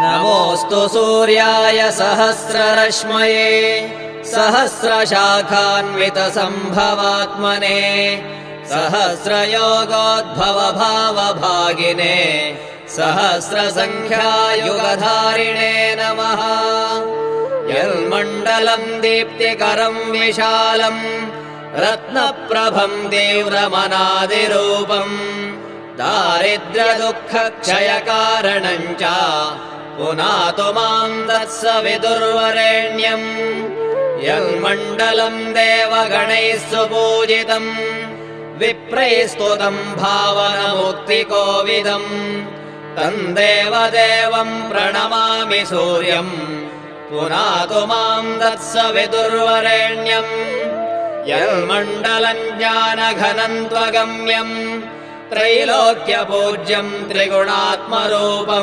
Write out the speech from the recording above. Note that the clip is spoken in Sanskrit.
नमोऽस्तु सूर्याय सहस्ररश्मये सहस्रशाखान्वितसम्भवात्मने सहस्रयोगोद्भवभावभागिने सहस्रसङ्ख्यायुगधारिणे नमः। यन्मण्डलम् दीप्तिकरम् विशालम् रत्नप्रभम् तीव्रमनादिरूपम् दारिद्र्यदुःखक्षयकारणम् च पुनातु माम् तत्सवितुर्वरेण्यम्। यन्मण्डलम् देवगणैः सुपूजितम् विप्रैः स्तुतम् भावनमुक्तिकोविदम् तम् देवदेवम् प्रणमामि सूर्यम् पुनातु माम् तत्सवितुर्वरेण्यम्। यन्मण्डलम् ज्ञानघनम् त्वगम्यम् त्रैलोक्यपूज्यम् त्रिगुणात्मरूपम्